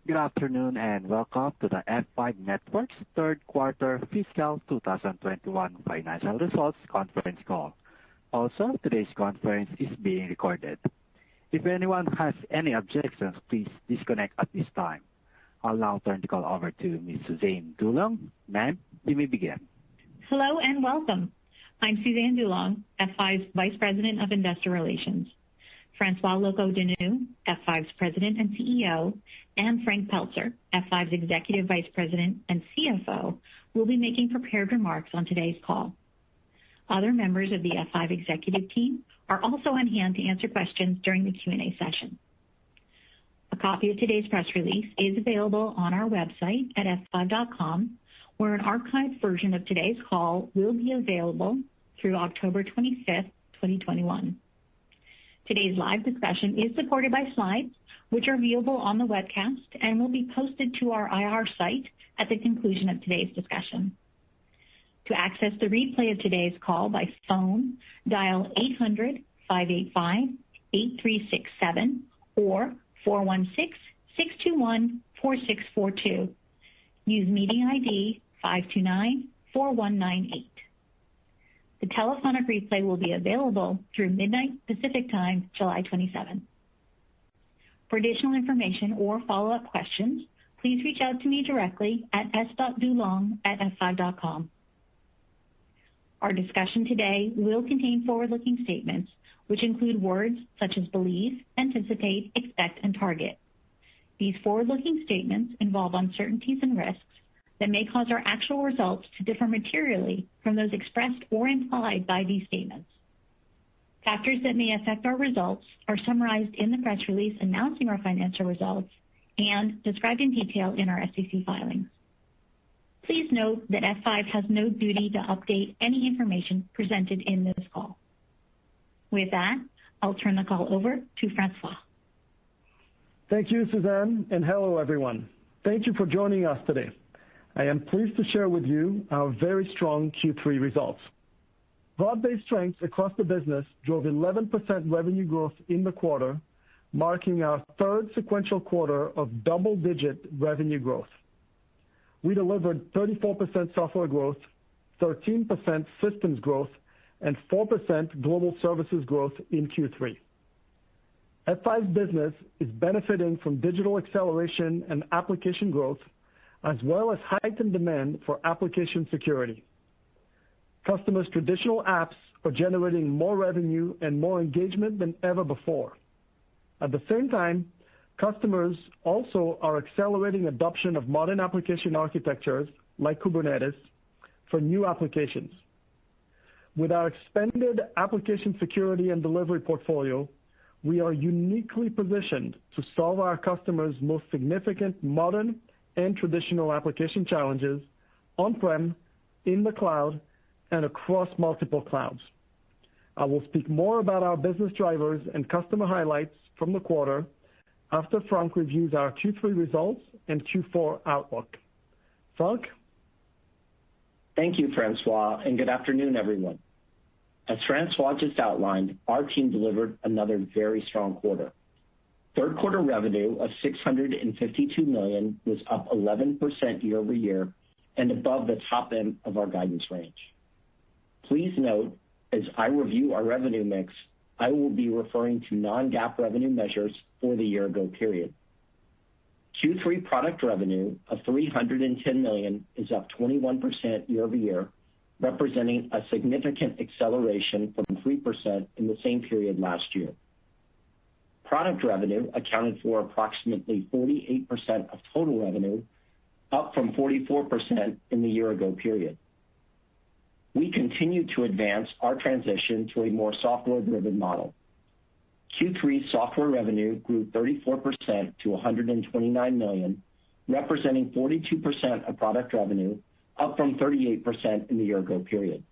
Good afternoon, and welcome to the F5 Networks third quarter fiscal 2021 financial results conference call. Also, today's conference is being recorded. If anyone has any objections, please disconnect at this time. I'll now turn the call over to Ms. Suzanne DuLong. Ma'am, you may begin. Hello and welcome. I'm Suzanne DuLong, F5's Vice President of Investor Relations. Francois Locoh-Donou, F5's President and CEO, and Frank Pelzer, F5's Executive Vice President and CFO, will be making prepared remarks on today's call. Other members of the F5 executive team are also on hand to answer questions during the Q&A session. A copy of today's press release is available on our website at f5.com, where an archived version of today's call will be available through October 25th, 2021. Today's live discussion is supported by slides, which are viewable on the webcast and will be posted to our IR site at the conclusion of today's discussion. To access the replay of today's call by phone, dial 800-585-8367 or 416-621-4642. Use meeting ID 529-4198. The telephonic replay will be available through midnight Pacific Time, July 27. For additional information or follow-up questions, please reach out to me directly at s.dulong@f5.com. Our discussion today will contain forward-looking statements, which include words such as believe, anticipate, expect, and target. These forward-looking statements involve uncertainties and risks that may cause our actual results to differ materially from those expressed or implied by these statements. Factors that may affect our results are summarized in the press release announcing our financial results and described in detail in our SEC filings. Please note that F5 has no duty to update any information presented in this call. With that, I'll turn the call over to Francois. Thank you, Suzanne, and hello, everyone. Thank you for joining us today. I am pleased to share with you our very strong Q3 results. Broad-based strengths across the business drove 11% revenue growth in the quarter, marking our third sequential quarter of double-digit revenue growth. We delivered 34% software growth, 13% systems growth, and 4% global services growth in Q3. F5's business is benefiting from digital acceleration and application growth, as well as heightened demand for application security. Customers' traditional apps are generating more revenue and more engagement than ever before. At the same time, customers also are accelerating adoption of modern application architectures like Kubernetes for new applications. With our expanded application security and delivery portfolio, we are uniquely positioned to solve our customers' most significant modern and traditional application challenges on-prem, in the cloud, and across multiple clouds. I will speak more about our business drivers and customer highlights from the quarter after Frank reviews our Q3 results and Q4 outlook. Frank? Thank you, Francois, and good afternoon, everyone. As Francois just outlined, our team delivered another very strong quarter. Third quarter revenue of $652 million was up 11% year over year and above the top end of our guidance range. Please note, as I review our revenue mix, I will be referring to non-GAAP revenue measures for the year-ago period. Q3 product revenue of $310 million is up 21% year over year, representing a significant acceleration from 3% in the same period last year. Product revenue accounted for approximately 48% of total revenue, up from 44% in the year-ago period. We continue to advance our transition to a more software-driven model. Q3 software revenue grew 34% to $129 million, representing 42% of product revenue, up from 38% in the year-ago period.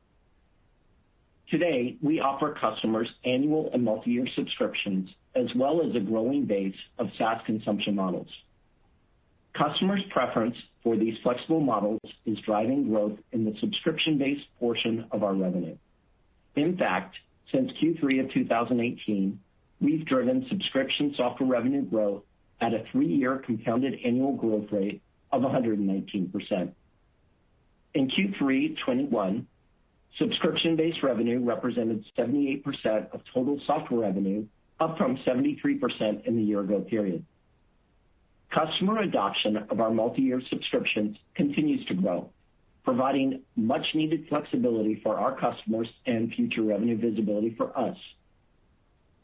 Today, we offer customers annual and multi-year subscriptions, as well as a growing base of SaaS consumption models. Customers' preference for these flexible models is driving growth in the subscription-based portion of our revenue. In fact, since Q3 of 2018, we've driven subscription software revenue growth at a 3-year compounded annual growth rate of 119%. In Q3 '21, subscription-based revenue represented 78% of total software revenue, up from 73% in the year-ago period. Customer adoption of our multi-year subscriptions continues to grow, providing much-needed flexibility for our customers and future revenue visibility for us.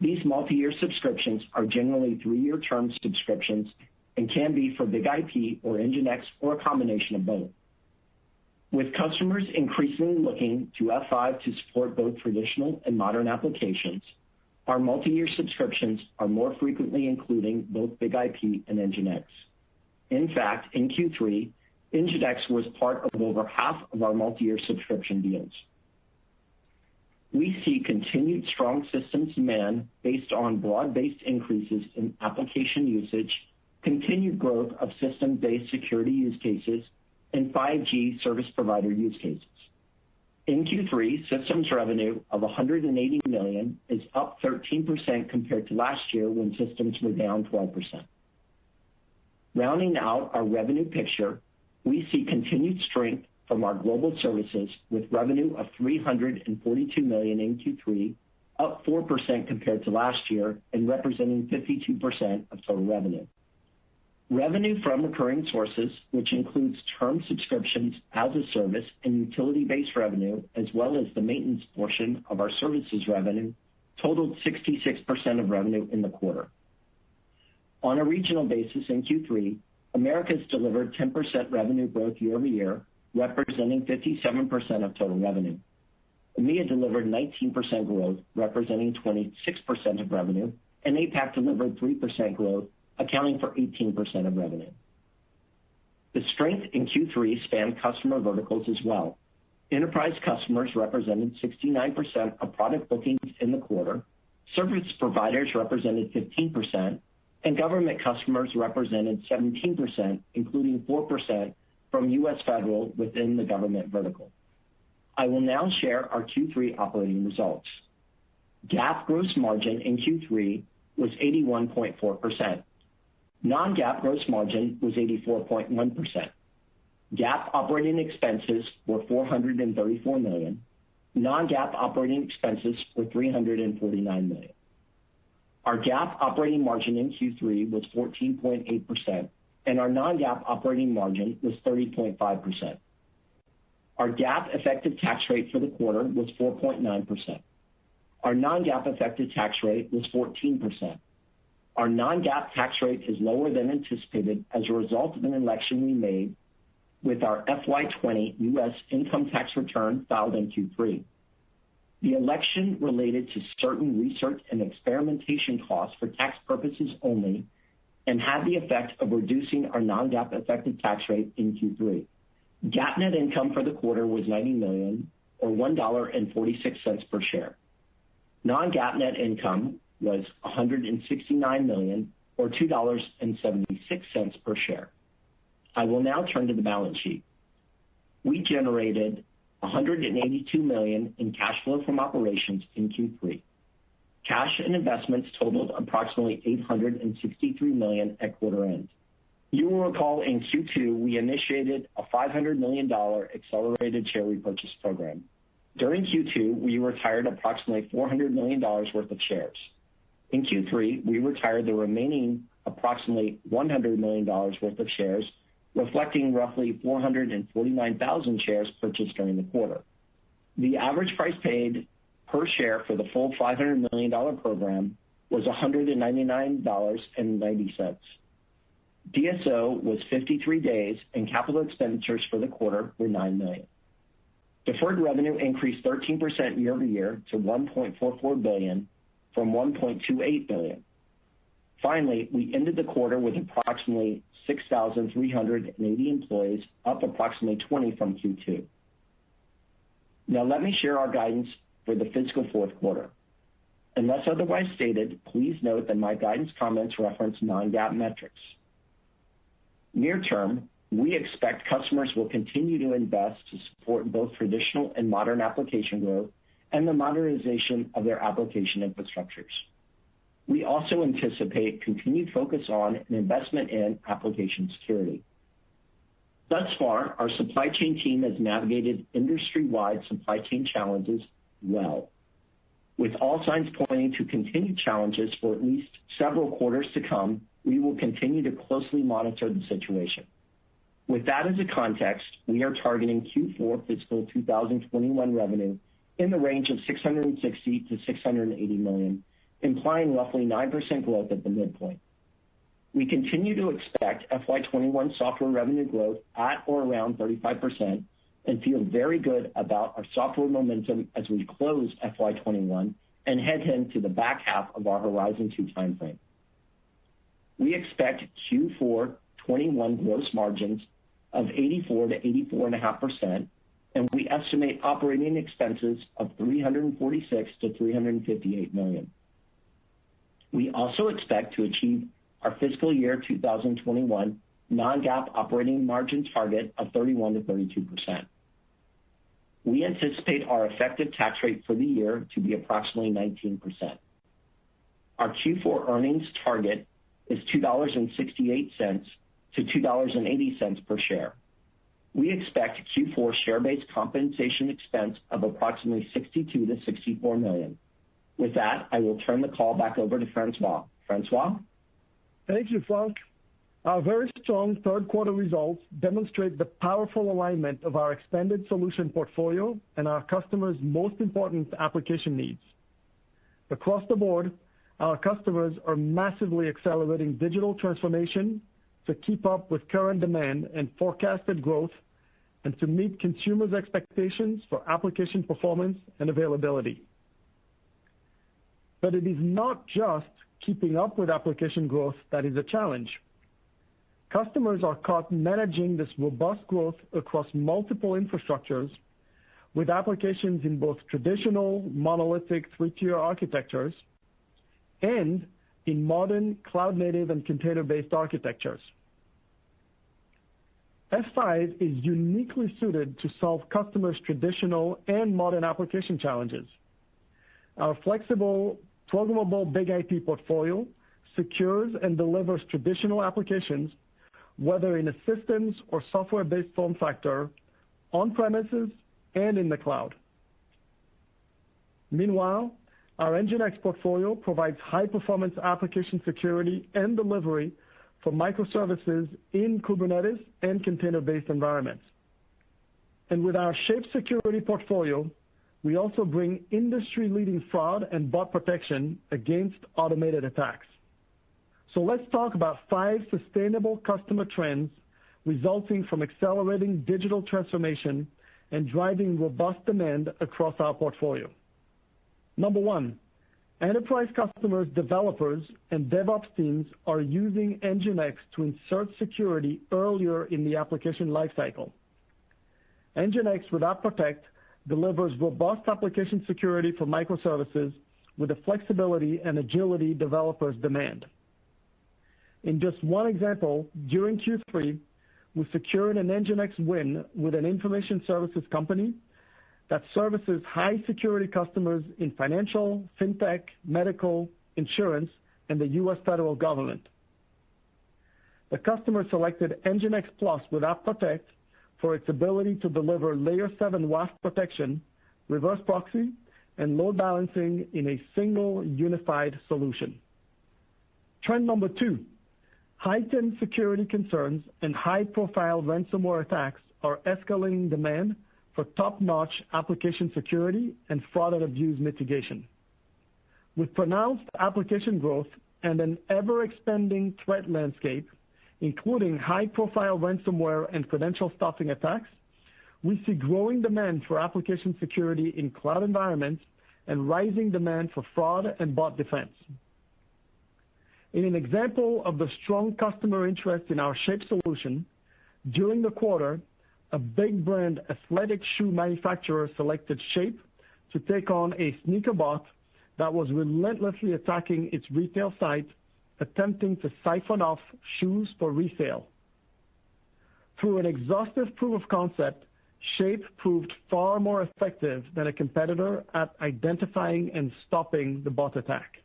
These multi-year subscriptions are generally 3-year term subscriptions and can be for BIG-IP or NGINX or a combination of both. With customers increasingly looking to F5 to support both traditional and modern applications, our multi-year subscriptions are more frequently including both BIG-IP and NGINX. In fact, in Q3, NGINX was part of over half of our multi-year subscription deals. We see continued strong systems demand based on broad-based increases in application usage, continued growth of system-based security use cases, and 5G service provider use cases. In Q3, systems revenue of $180 million is up 13% compared to last year when systems were down 12%. Rounding out our revenue picture, we see continued strength from our global services with revenue of $342 million in Q3, up 4% compared to last year and representing 52% of total revenue. Revenue from recurring sources, which includes term subscriptions as a service and utility-based revenue, as well as the maintenance portion of our services revenue, totaled 66% of revenue in the quarter. On a regional basis in Q3, Americas delivered 10% revenue growth year-over-year, representing 57% of total revenue. EMEA delivered 19% growth, representing 26% of revenue, and APAC delivered 3% growth, accounting for 18% of revenue. The strength in Q3 spanned customer verticals as well. Enterprise customers represented 69% of product bookings in the quarter, service providers represented 15%, and government customers represented 17%, including 4% from U.S. federal within the government vertical. I will now share our Q3 operating results. GAAP gross margin in Q3 was 81.4%. Non-GAAP gross margin was 84.1%. GAAP operating expenses were $434 million. Non-GAAP operating expenses were $349 million. Our GAAP operating margin in Q3 was 14.8%, and our non-GAAP operating margin was 30.5%. Our GAAP effective tax rate for the quarter was 4.9%. Our non-GAAP effective tax rate was 14%. Our non-GAAP tax rate is lower than anticipated as a result of an election we made with our FY20 U.S. income tax return filed in Q3. The election related to certain research and experimentation costs for tax purposes only and had the effect of reducing our non-GAAP effective tax rate in Q3. GAAP net income for the quarter was $90 million, or $1.46 per share. Non-GAAP net income was $169 million, or $2.76 per share. I will now turn to the balance sheet. We generated $182 million in cash flow from operations in Q3. Cash and investments totaled approximately $863 million at quarter end. You will recall in Q2 we initiated a $500 million accelerated share repurchase program. During Q2, we retired approximately $400 million worth of shares. In Q3, we retired the remaining approximately $100 million worth of shares, reflecting roughly 449,000 shares purchased during the quarter. The average price paid per share for the full $500 million program was $199.90. DSO was 53 days, and capital expenditures for the quarter were $9 million. Deferred revenue increased 13% year-over-year to $1.44 billion from $1.28 billion. Finally, we ended the quarter with approximately 6,380 employees, up approximately 20 from Q2. Now let me share our guidance for the fiscal fourth quarter. Unless otherwise stated, please note that my guidance comments reference non-GAAP metrics. Near term, we expect customers will continue to invest to support both traditional and modern application growth and the modernization of their application infrastructures. We also anticipate continued focus on and investment in application security. Thus far, our supply chain team has navigated industry-wide supply chain challenges well. With all signs pointing to continued challenges for at least several quarters to come, we will continue to closely monitor the situation. With that as a context, we are targeting Q4 fiscal 2021 revenue in the range of $660 to $680 million, implying roughly 9% growth at the midpoint. We continue to expect FY21 software revenue growth at or around 35% and feel very good about our software momentum as we close FY21 and head into the back half of our Horizon 2 timeframe. We expect Q4 21 gross margins of 84 to 84.5%, and we estimate operating expenses of $346 to $358 million. We also expect to achieve our fiscal year 2021 non-GAAP operating margin target of 31 to 32%. We anticipate our effective tax rate for the year to be approximately 19%. Our Q4 earnings target is $2.68 to $2.80 per share. We expect Q4 share-based compensation expense of approximately $62 to $64 million. With that, I will turn the call back over to Francois. Francois? Thank you, Frank. Our very strong third quarter results demonstrate the powerful alignment of our expanded solution portfolio and our customers' most important application needs. Across the board, our customers are massively accelerating digital transformation to keep up with current demand and forecasted growth and to meet consumers' expectations for application performance and availability. But it is not just keeping up with application growth that is a challenge. Customers are caught managing this robust growth across multiple infrastructures with applications in both traditional monolithic three-tier architectures and in modern cloud-native and container-based architectures. F5 is uniquely suited to solve customers' traditional and modern application challenges. Our flexible, programmable Big IP portfolio secures and delivers traditional applications, whether in a systems or software-based form factor, on-premises and in the cloud. Meanwhile, our NGINX portfolio provides high-performance application security and delivery for microservices in Kubernetes and container-based environments. And with our Shape security portfolio, we also bring industry-leading fraud and bot protection against automated attacks. So let's talk about 5 sustainable customer trends resulting from accelerating digital transformation and driving robust demand across our portfolio. Number 1, enterprise customers, developers, and DevOps teams are using NGINX to insert security earlier in the application lifecycle. NGINX with App Protect delivers robust application security for microservices with the flexibility and agility developers demand. In just one example, during Q3, we secured an NGINX win with an information services company that services high-security customers in financial, fintech, medical, insurance, and the U.S. federal government. The customer selected NGINX Plus with App Protect for its ability to deliver Layer 7 WAF protection, reverse proxy, and load balancing in a single unified solution. Trend number 2, heightened security concerns and high-profile ransomware attacks are escalating demand for top-notch application security and fraud and abuse mitigation. With pronounced application growth and an ever-expanding threat landscape, including high-profile ransomware and credential stuffing attacks, we see growing demand for application security in cloud environments and rising demand for fraud and bot defense. In an example of the strong customer interest in our Shape solution, during the quarter, a big brand athletic shoe manufacturer selected Shape to take on a sneaker bot that was relentlessly attacking its retail site, attempting to siphon off shoes for resale. Through an exhaustive proof of concept, Shape proved far more effective than a competitor at identifying and stopping the bot attack.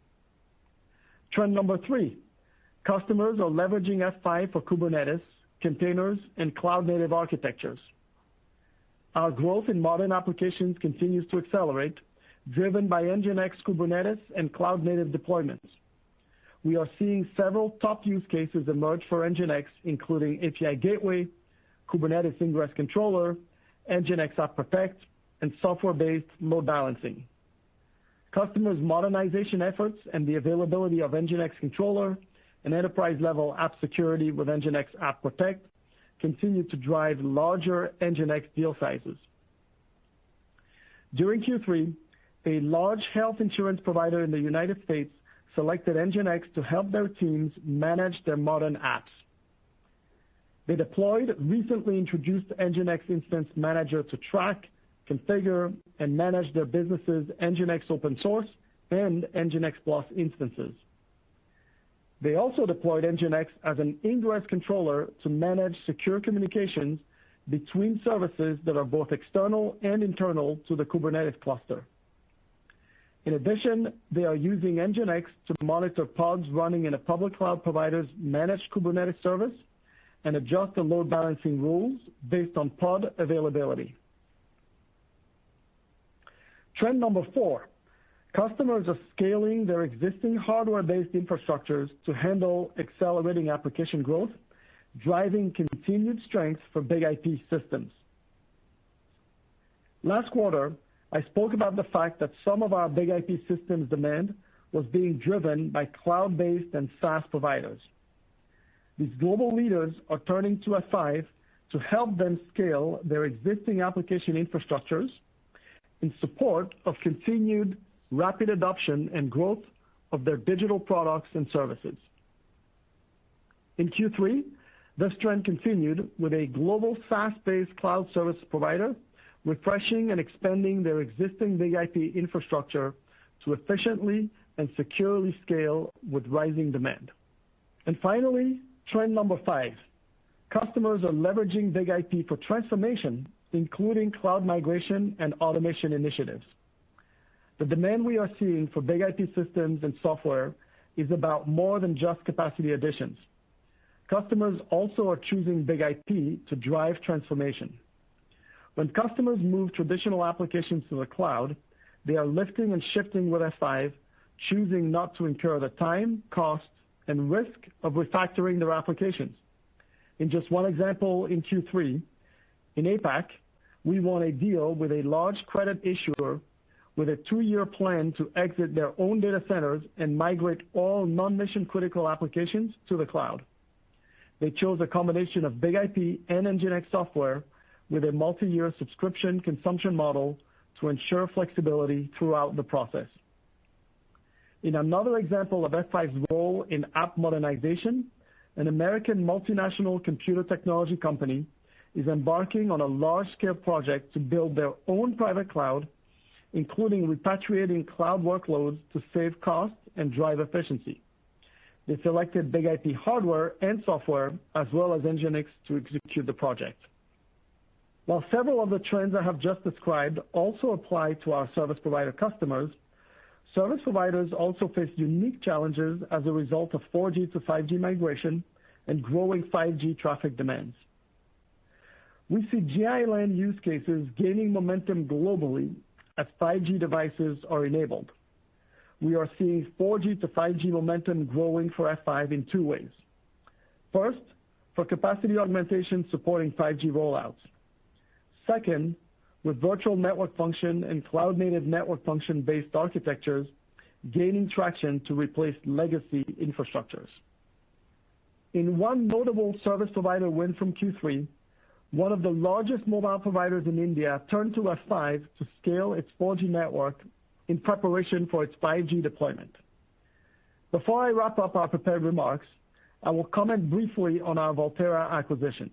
Trend number 3, customers are leveraging F5 for Kubernetes, containers, and cloud-native architectures. Our growth in modern applications continues to accelerate, driven by NGINX Kubernetes and cloud-native deployments. We are seeing several top use cases emerge for NGINX, including API Gateway, Kubernetes Ingress Controller, NGINX App Protect, and software-based load balancing. Customers' modernization efforts and the availability of NGINX Controller and enterprise-level app security with NGINX App Protect continue to drive larger NGINX deal sizes. During Q3, a large health insurance provider in the United States selected NGINX to help their teams manage their modern apps. They deployed recently introduced NGINX Instance Manager to track, configure, and manage their business's NGINX open source and NGINX Plus instances. They also deployed NGINX as an ingress controller to manage secure communications between services that are both external and internal to the Kubernetes cluster. In addition, they are using NGINX to monitor pods running in a public cloud provider's managed Kubernetes service and adjust the load balancing rules based on pod availability. Trend number 4, customers are scaling their existing hardware-based infrastructures to handle accelerating application growth, driving continued strength for BIG-IP systems. Last quarter, I spoke about the fact that some of our BIG-IP systems demand was being driven by cloud-based and SaaS providers. These global leaders are turning to F5 to help them scale their existing application infrastructures in support of continued rapid adoption and growth of their digital products and services. In Q3, this trend continued with a global SaaS-based cloud service provider refreshing and expanding their existing BIG-IP infrastructure to efficiently and securely scale with rising demand. And finally, trend number 5, customers are leveraging BIG-IP for transformation, including cloud migration and automation initiatives. The demand we are seeing for BIG-IP systems and software is about more than just capacity additions. Customers also are choosing BIG-IP to drive transformation. When customers move traditional applications to the cloud, they are lifting and shifting with F5, choosing not to incur the time, cost, and risk of refactoring their applications. In just one example, in Q3, in APAC, we won a deal with a large credit issuer with a 2-year plan to exit their own data centers and migrate all non-mission critical applications to the cloud. They chose a combination of BIG-IP and NGINX software with a multi-year subscription consumption model to ensure flexibility throughout the process. In another example of F5's role in app modernization, an American multinational computer technology company is embarking on a large-scale project to build their own private cloud, including repatriating cloud workloads to save costs and drive efficiency. They selected BIG-IP hardware and software as well as NGINX to execute the project. While several of the trends I have just described also apply to our service provider customers, service providers also face unique challenges as a result of 4G to 5G migration and growing 5G traffic demands. We see GI-LAN use cases gaining momentum globally as 5G devices are enabled. We are seeing 4G to 5G momentum growing for F5 in 2 ways. First, for capacity augmentation supporting 5G rollouts. Second, with virtual network function and cloud-native network function-based architectures gaining traction to replace legacy infrastructures. In one notable service provider win from Q3, one of the largest mobile providers in India turned to F5 to scale its 4G network in preparation for its 5G deployment. Before I wrap up our prepared remarks, I will comment briefly on our Volterra acquisition.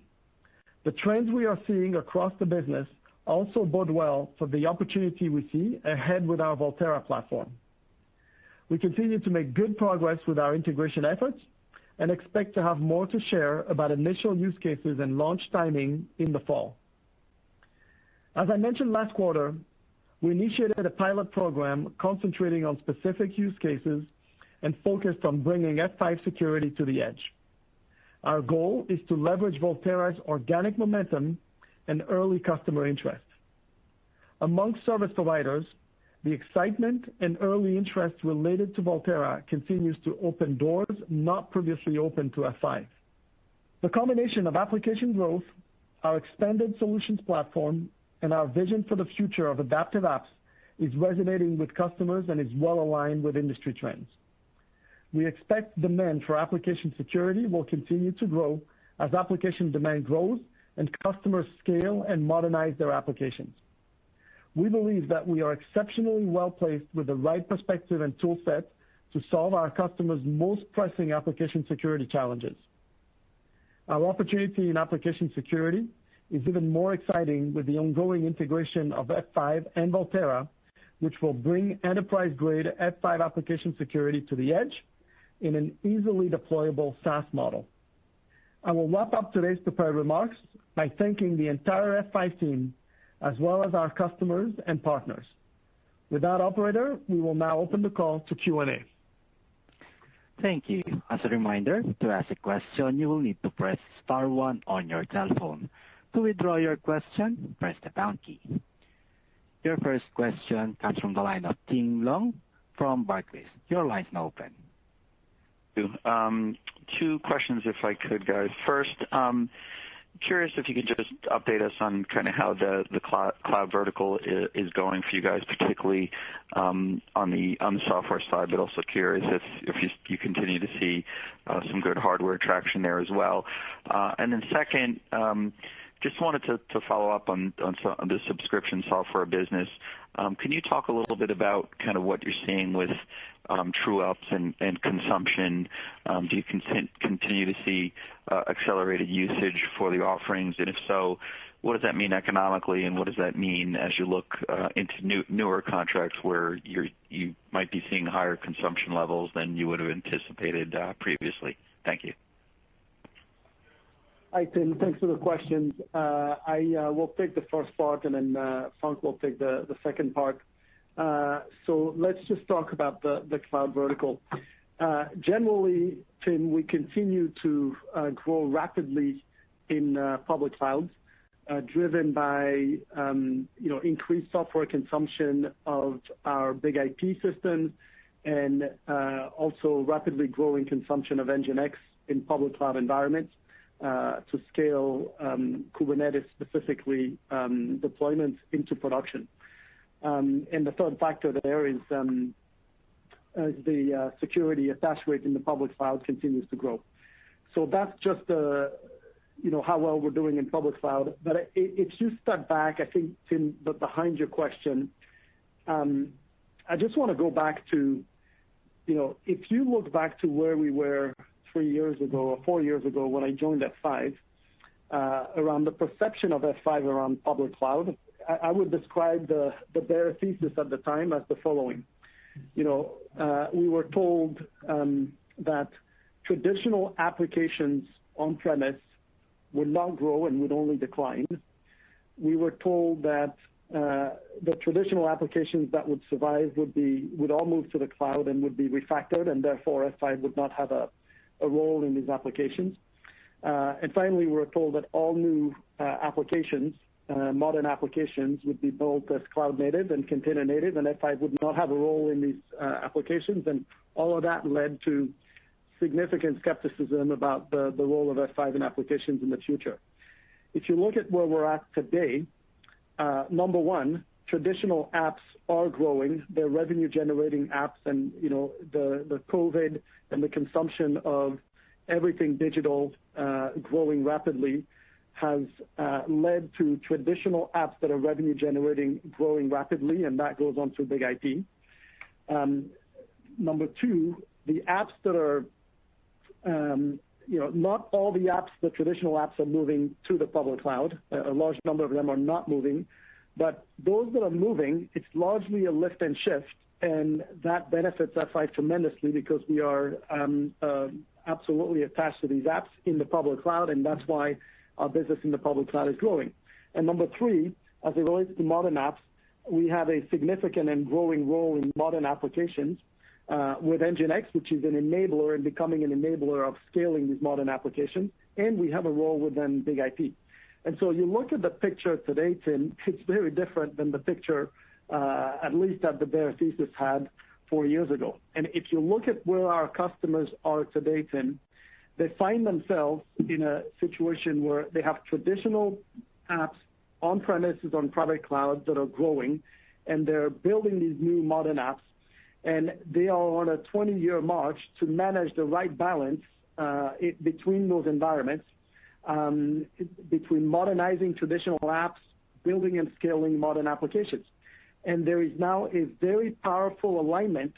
The trends we are seeing across the business also bode well for the opportunity we see ahead with our Volterra platform. We continue to make good progress with our integration efforts and expect to have more to share about initial use cases and launch timing in the fall. As I mentioned last quarter, we initiated a pilot program concentrating on specific use cases and focused on bringing F5 security to the edge. Our goal is to leverage Volterra's organic momentum and early customer interest. Among service providers, the excitement and early interest related to Volterra continues to open doors not previously open to F5. The combination of application growth, our expanded solutions platform, and our vision for the future of adaptive apps is resonating with customers and is well aligned with industry trends. We expect demand for application security will continue to grow as application demand grows and customers scale and modernize their applications. We believe that we are exceptionally well-placed with the right perspective and tool set to solve our customers' most pressing application security challenges. Our opportunity in application security is even more exciting with the ongoing integration of F5 and Volterra, which will bring enterprise-grade F5 application security to the edge in an easily deployable SaaS model. I will wrap up today's prepared remarks by thanking the entire F5 team, as well as our customers and partners. With that, operator, we will now open the call to Q&A. Thank you. As a reminder, to ask a question, you will need to press star one on your telephone. To withdraw your question, press the pound key. Your first question comes from the line of Tim Long from Barclays. Your line's now open. Two questions, if I could, guys. First, curious if you could just update us on kind of how the cloud vertical is going for you guys, particularly on the software side, but also curious if you continue to see some good hardware traction there as well. And then second, just wanted to follow up on the subscription software business. Can you talk a little bit about kind of what you're seeing with true ups and consumption? Do you continue to see accelerated usage for the offerings? And if so, what does that mean economically, and what does that mean as you look into newer contracts where you might be seeing higher consumption levels than you would have anticipated previously? Thank you. Hi, Tim. Thanks for the questions. I will take the first part, and then Frank will take the second part. So let's just talk about the cloud vertical. Generally, Tim, we continue to grow rapidly in public clouds, driven by increased software consumption of our big IP systems, and also rapidly growing consumption of NGINX in public cloud environments to scale Kubernetes specifically deployments into production. And the third factor there is as the security attach rate in the public cloud continues to grow. So that's just how well we're doing in public cloud. But if you step back, I think, Tim, behind your question, I just want to go back to, if you look back to where we were 3 years ago or 4 years ago when I joined F5, around the perception of F5 around public cloud, I would describe the bare thesis at the time as the following. We were told that traditional applications on premise would not grow and would only decline. We were told that the traditional applications that would survive would all move to the cloud and would be refactored, and therefore F5 would not have a role in these applications. And finally, we were told that all new applications, modern applications, would be built as cloud native and container native, and F5 would not have a role in these applications. And all of that led to significant skepticism about the role of F5 in applications in the future. If you look at where we're at today, number one, traditional apps are growing. They're revenue-generating apps, and the COVID and the consumption of everything digital growing rapidly has led to traditional apps that are revenue-generating growing rapidly, and that goes on to big IP. Number two, the apps that are not all the apps, the traditional apps are moving to the public cloud. A large number of them are not moving. But those that are moving, it's largely a lift and shift, and that benefits F5 tremendously because we are absolutely attached to these apps in the public cloud, and that's why our business in the public cloud is growing. And number three, as it relates to modern apps, we have a significant and growing role in modern applications with NGINX, which is an enabler and becoming an enabler of scaling these modern applications, and we have a role within Big IP. And so you look at the picture today, Tim, it's very different than the picture, at least that the bear thesis had 4 years ago. And if you look at where our customers are today, Tim, they find themselves in a situation where they have traditional apps on premises on private cloud that are growing, and they're building these new modern apps, and they are on a 20-year march to manage the right balance between those environments, between modernizing traditional apps, building and scaling modern applications. And there is now a very powerful alignment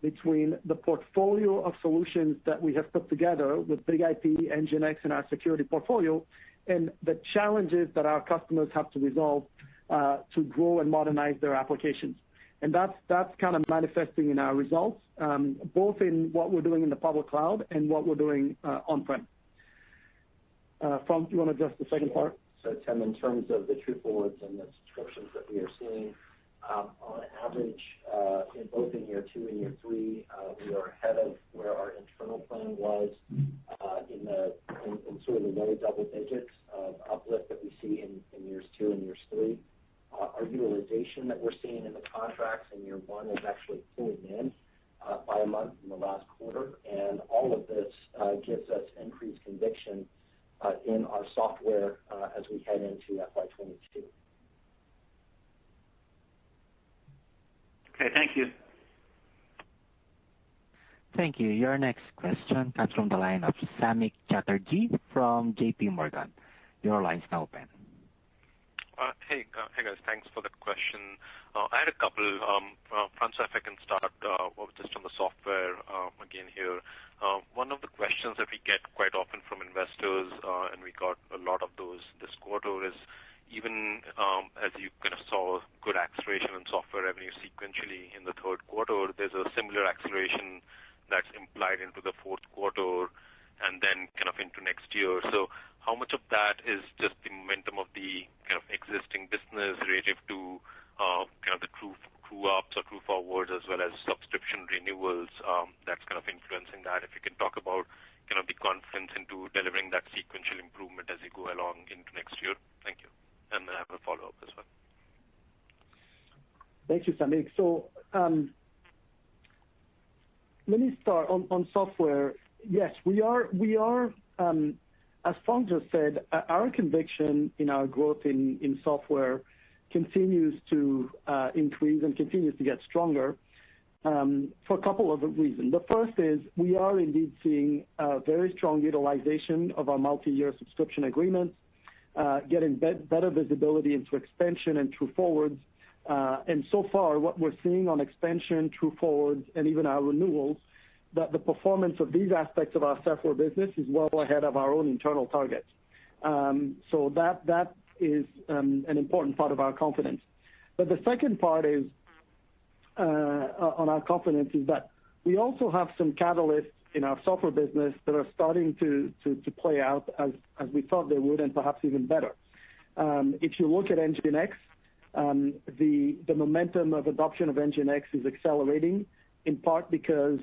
between the portfolio of solutions that we have put together with Big IP, NGINX, and our security portfolio, and the challenges that our customers have to resolve to grow and modernize their applications. And that's kind of manifesting in our results, both in what we're doing in the public cloud and what we're doing on-prem. Frank, do you want to address the second part? So, Tim, in terms of the true forwards and the subscriptions that we are seeing, on average, in both in year 2 and year 3, we are ahead of where our internal plan was in sort of the low double digits of uplift that we see in years 2 and years 3. Our utilization that we're seeing in the contracts in year 1 is actually pulling in by a month in the last quarter, and all of this gives us increased conviction in our software as we head into FY22. Okay, thank you. Thank you. Your next question comes from the line of Samik Chatterjee from JP Morgan. Your line's now open. Hey guys, thanks for the question. I had a couple. Francois, if I can start just on the software again here. One of the questions that we get quite often from investors, and we got a lot of those this quarter, is even as you kind of saw good acceleration in software revenue sequentially in the third quarter, there's a similar acceleration that's implied into the fourth quarter and then kind of into next year. So how much of that is just the momentum of the kind of existing business relative to kind of the true ups or true forwards as well as subscription renewals that's kind of influencing that? If you can talk about kind of the confidence into delivering that sequential improvement as you go along into next year. Thank you. And I have a follow-up as well. Thank you, Samik. So let me start on software. Yes, we are as Frank just said, our conviction in our growth in software continues to increase and continues to get stronger for a couple of reasons. The first is we are indeed seeing very strong utilization of our multi-year subscription agreements, getting better visibility into expansion and true forwards. And so far, what we're seeing on expansion, true forwards, and even our renewals, that the performance of these aspects of our software business is well ahead of our own internal targets. So that is an important part of our confidence. But the second part is on our confidence is that we also have some catalysts in our software business that are starting to play out as we thought they would, and perhaps even better. If you look at NGINX, the momentum of adoption of NGINX is accelerating, in part because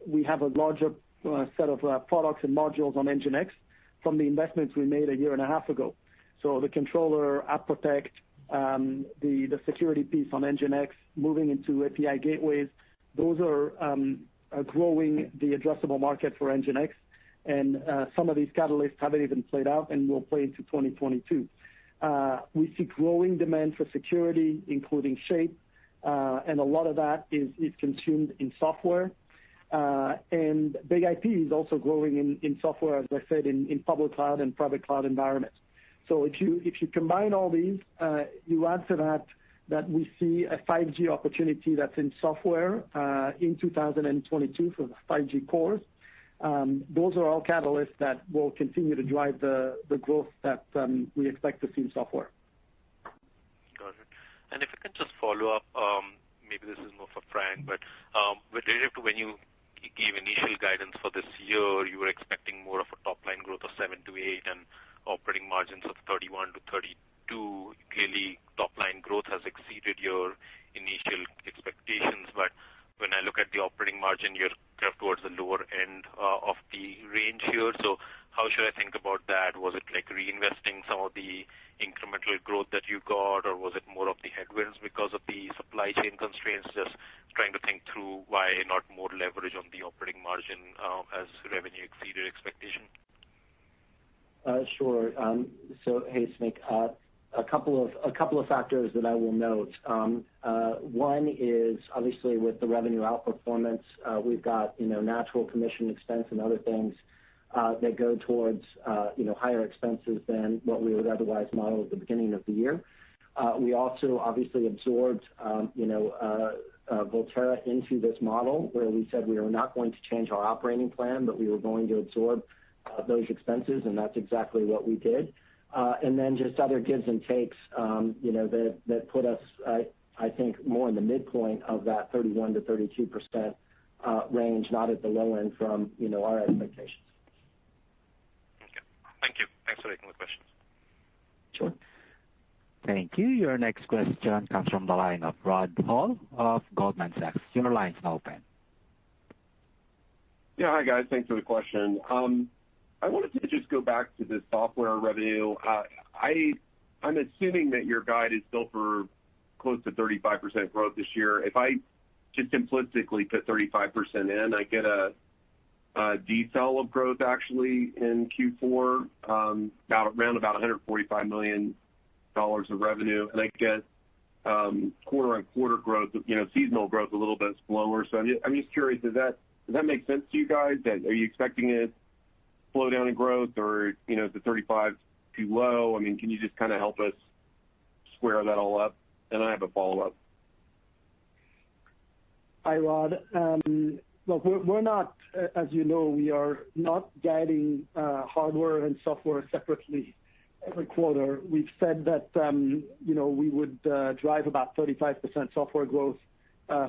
we have a larger set of products and modules on NGINX from the investments we made a year and a half ago. So the controller, App Protect, the security piece on NGINX, moving into API gateways, those are growing the addressable market for NGINX. And some of these catalysts haven't even played out and will play into 2022. We see growing demand for security, including Shape, and a lot of that is consumed in software. And Big IP is also growing in software, as I said, in public cloud and private cloud environments. So if you combine all these, you add to that we see a 5G opportunity that's in software in 2022 for the 5G cores. Those are all catalysts that will continue to drive the growth that we expect to see in software. Got it. And if I can just follow up, maybe this is more for Frank, but relative to when you gave initial guidance for this year, you were expecting more of a top-line growth of 7 to 8 and operating margins of 31 to 32. Clearly, top-line growth has exceeded your initial expectations, but when I look at the operating margin, you're kind of towards the lower end of the range here. So how should I think about that? Was it like reinvesting some of the incremental growth that you got, or was it more of the headwinds because of the supply chain constraints? Just trying to think through why not more leverage on the operating margin as revenue exceeded expectation. Sure. Hey, Samik, a couple of factors that I will note. One is obviously with the revenue outperformance, we've got natural commission expense and other things that go towards higher expenses than what we would otherwise model at the beginning of the year. We also obviously absorbed Volterra into this model, where we said we were not going to change our operating plan, but we were going to absorb those expenses, and that's exactly what we did. And then just other gives and takes that put us, I think, more in the midpoint of that 31 to 32% range, not at the low end from our expectations. Okay. Thank you. Thanks for taking the questions. Sure. Thank you. Your next question comes from the line of Rod Hall of Goldman Sachs. Your line's now open. Yeah, hi guys. Thanks for the question. I wanted to just go back to the software revenue. I'm assuming that your guide is still for close to 35% growth this year. If I just implicitly put 35% in, I get a decel of growth actually in Q4, around about $145 million of revenue, and I get quarter-on-quarter growth, seasonal growth a little bit slower. So I'm just curious, does that make sense to you guys? Are you expecting it slow down in growth, or is the 35 too low? I mean, can you just kind of help us square that all up? And I have a follow-up. Hi, Rod. Look, we're not, as you know, we are not guiding hardware and software separately every quarter. We've said that we would drive about 35% software growth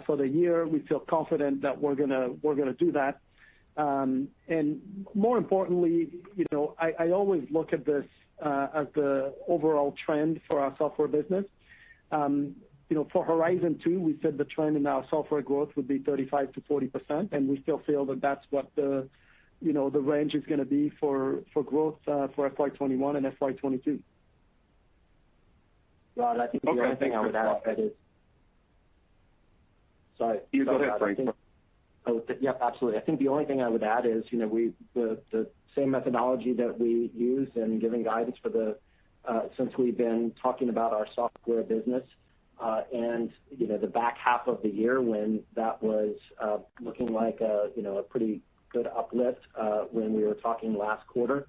for the year. We feel confident that we're gonna do that. And more importantly, I always look at this as the overall trend for our software business. For Horizon 2, we said the trend in our software growth would be 35 to 40%, and we still feel that that's what the range is going to be for growth for FY21 and FY22. Rod, I think the only thing I would add is, sorry. You go ahead, Frank. Yeah, absolutely. I think the only thing I would add is, the same methodology that we use in giving guidance since we've been talking about our software business, and the back half of the year when that was looking like a pretty good uplift when we were talking last quarter.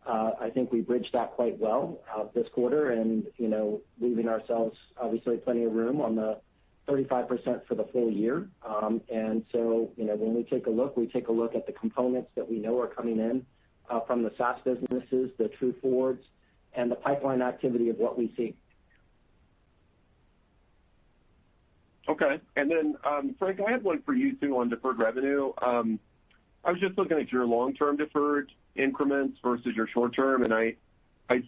I think we bridged that quite well this quarter, and leaving ourselves obviously plenty of room on the 35% for the full year. And so when we take a look at the components that we know are coming in from the SaaS businesses, the True Forwards, and the pipeline activity of what we see. Okay. And then, Frank, I had one for you too on deferred revenue. I was just looking at your long-term deferred increments versus your short-term, and I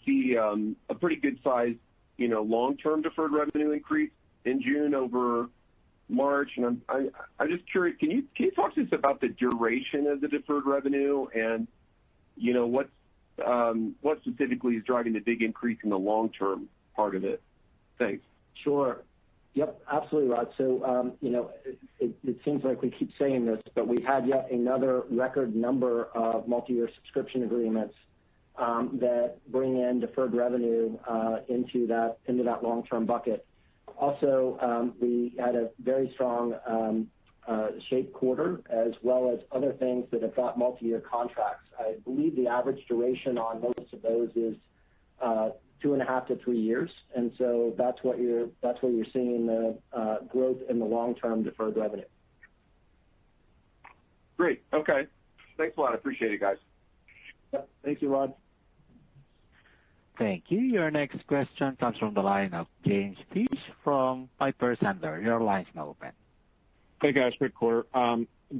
see a pretty good size, long-term deferred revenue increase in June over March. And I'm just curious, can you talk to us about the duration of the deferred revenue and what specifically is driving the big increase in the long-term part of it? Thanks. Sure. Yep, absolutely, Rod. So, it seems like we keep saying this, but we had yet another record number of multi-year subscription agreements that bring in deferred revenue into that long-term bucket. Also, we had a very strong shape quarter, as well as other things that have got multi-year contracts. I believe the average duration on most of those is 2.5 to 3 years, and so that's what you're seeing the growth in the long-term deferred revenue. Great. Okay. Thanks a lot. I appreciate it, guys. Yep. Thank you, Rod. Thank you. Your next question comes from the line of James Fish from Piper Sandler. Your line's now open. Hey, guys. Great quarter.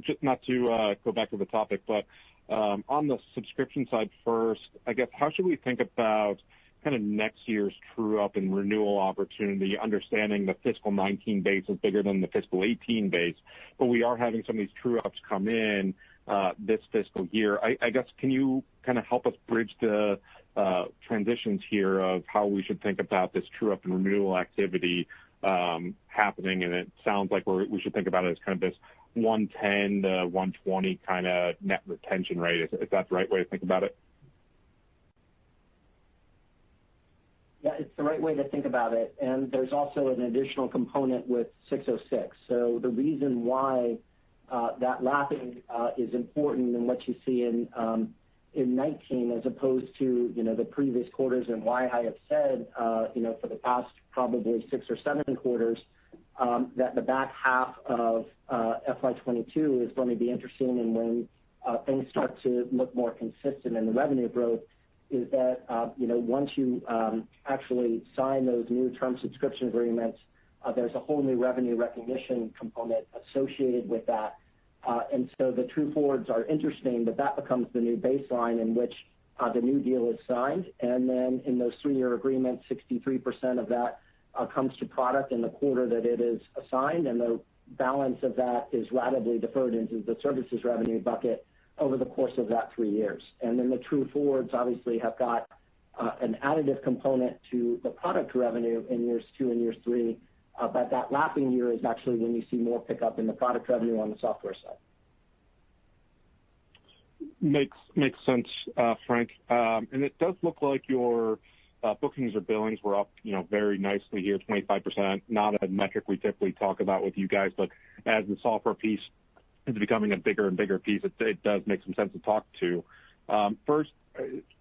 Just not to go back to the topic, but on the subscription side first, I guess, how should we think about kind of next year's true-up and renewal opportunity, understanding the fiscal 19 base is bigger than the fiscal 18 base, but we are having some of these true-ups come in this fiscal year. I guess, can you kind of help us bridge the transitions here of how we should think about this true-up and renewal activity happening? And it sounds like we should think about it as kind of this 110 to 120 kind of net retention rate. Is that the right way to think about it? Yeah, it's the right way to think about it. And there's also an additional component with 606. So the reason why that lapping is important in what you see in 19 as opposed to, the previous quarters, and why I have said, for the past probably 6 or 7 quarters, that the back half of FY22 is going to be interesting, and when things start to look more consistent in the revenue growth, is that once you actually sign those new term subscription agreements, there's a whole new revenue recognition component associated with that. And so the true forwards are interesting, but that becomes the new baseline in which the new deal is signed. And then in those 3-year agreements, 63% of that comes to product in the quarter that it is assigned, and the balance of that is ratably deferred into the services revenue bucket over the course of that 3 years. And then the true forwards obviously have got an additive component to the product revenue in years 2 and years 3, but that lapping year is actually when you see more pickup in the product revenue on the software side. Makes sense, Frank. And it does look like your bookings or billings were up, very nicely here, 25%. Not a metric we typically talk about with you guys, but as the software piece is becoming a bigger and bigger piece, it does make some sense to talk to. First,